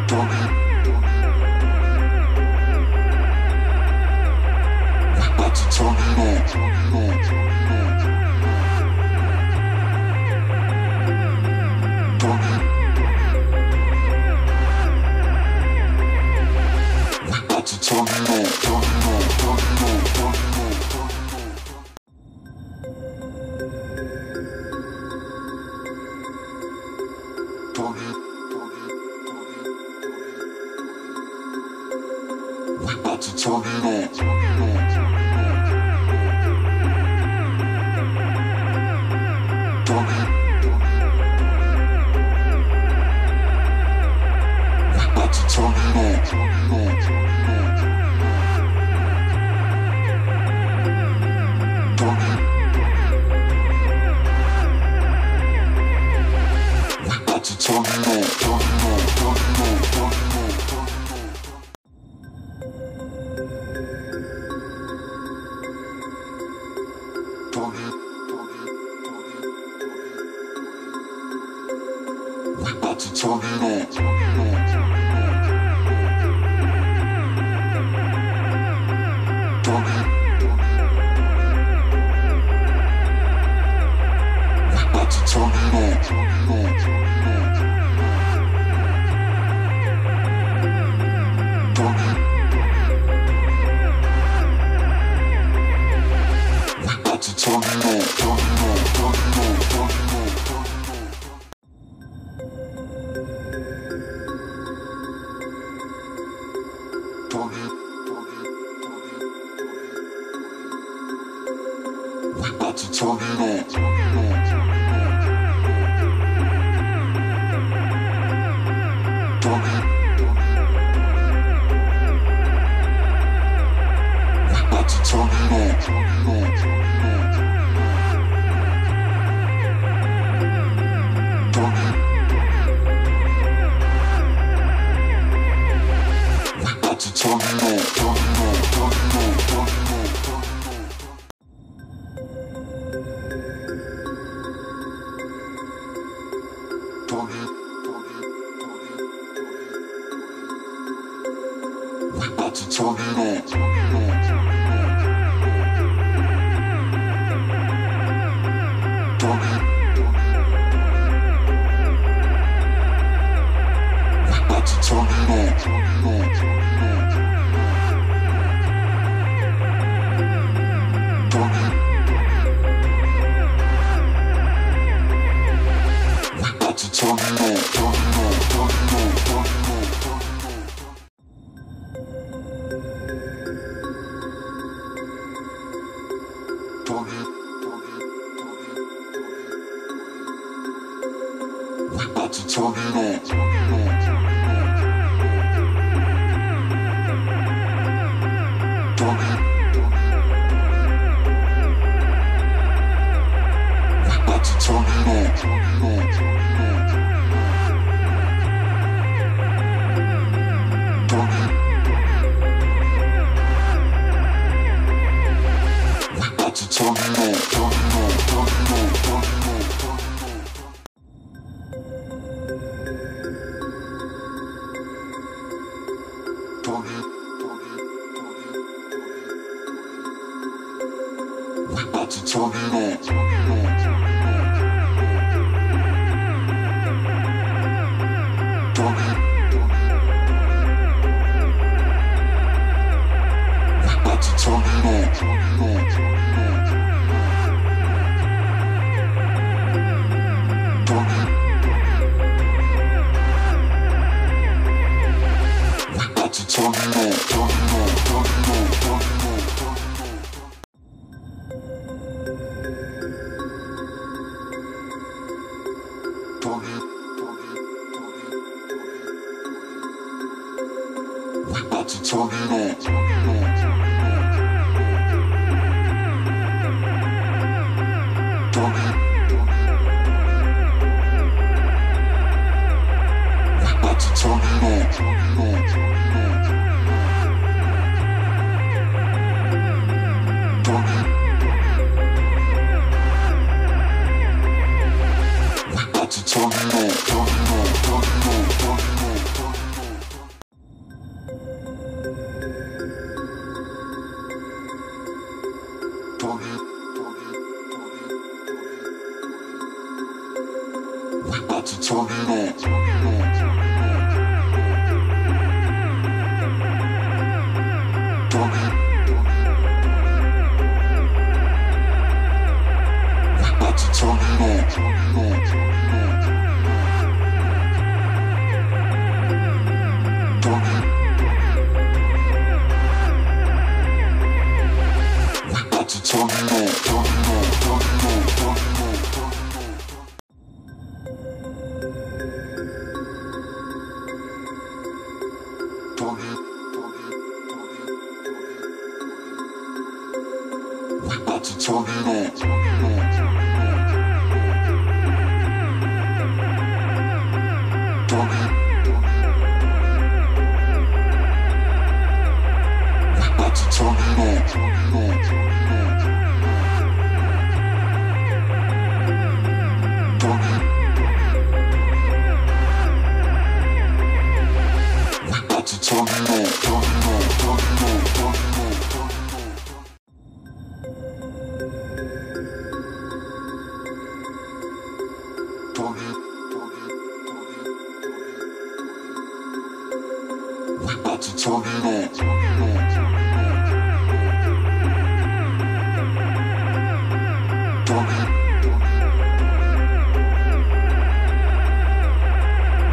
Turn it. We about to turn it on. Turn it. We about to turn it on. Turn it on. Turn it on. Turn it on. Turn it. We about to turn it on. Turn it. We about to turn it on. Turn it. We about to turn it on. Turn it on. Turn it on. Turn it on. Turn it. We about to turn it on. Turn it. We about to turn it on. Turn it. We about to turn it on. Turn it on. Turn it on. Turn it on. Turn it. We about to turn it on. Turn it. We about to turn it on. Turn it. We about to turn it on. Turn it on. Turn it on. Turn it on. Turn it. We about to turn it on. Turn it. We about to turn it on. Turn it. We about to turn it on. Turn it on. Turn it on. Turn it on. Turn it. We about to turn it on. Turn it. We about to turn it on. Turn it. We about to turn it on. Turn it on. Turn it on. Turn it on. Turn it. We about to turn it on. Turn it. We about to turn it on. Turn it. We about to turn it on. Turn it on. Turn it on. Turn it on. Turn it. We about to turn it on. Turn it. We about to turn it on. Turn it. We about to turn it on. Turn it on. Turn it on. Turn it on. Turn it on. turn it up. Turn it. We about to turn it up. Turn it. We about to turn it up. Turn it up. Turn it up. Turn it up. Turn it. We about to turn it up. Turn it. We about to turn it up. Turn it. We about to turn it up. Turn it up. Turn it up. Turn it up. Turn it. We about to turn it up. Turn it.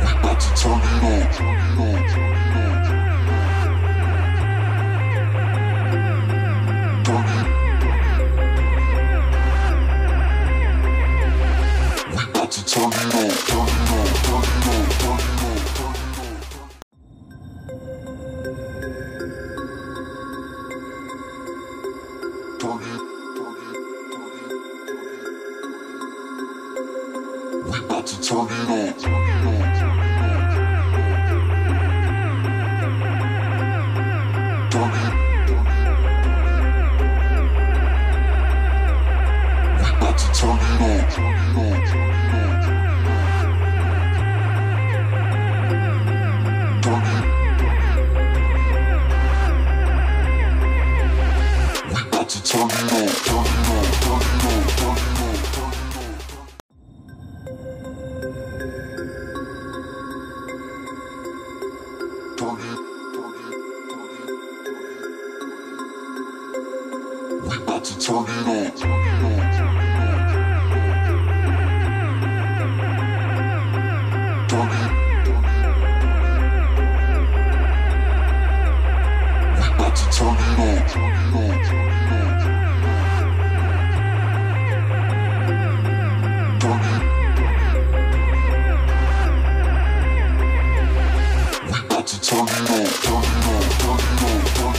We about to turn it up. Turn it. We about to turn it up. Turn it up. Turn it up. Turn it up. Turn it. We about to turn it up. Turn it. We about to turn it up. Turn it. We about to turn it up. Turn it up. Turn it up. Turn it up. Turn it. We about to turn it up. Turn it. We about to turn it up. Turn it. We about to turn it up. Turn it up. Turn it up. Turn it up.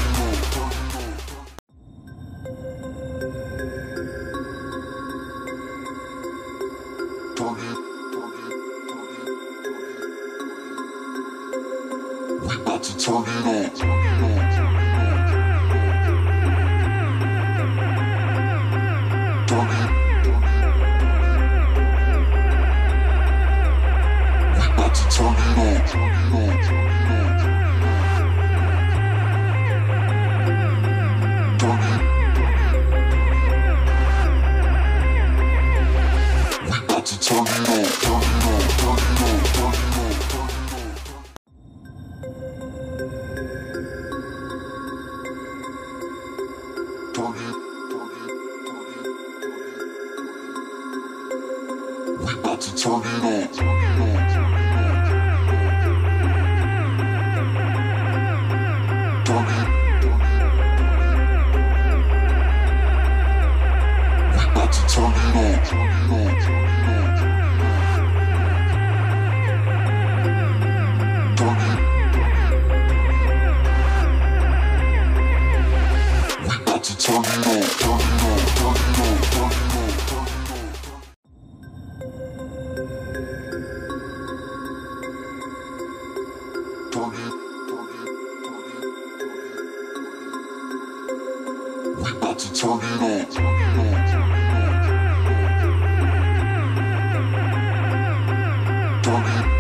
Turn it. We about to turn it up. Turn it. We about to turn it up. Turn it. We about to turn it up. Turn it up. Turn it up. Turn it up. Turn it. We about to turn it up. Turn it. We about to turn it up. Turn it. We about to turn it up. Turn it up. Turn it up. Turn it up. Turn it. We about to turn it up. Turn it.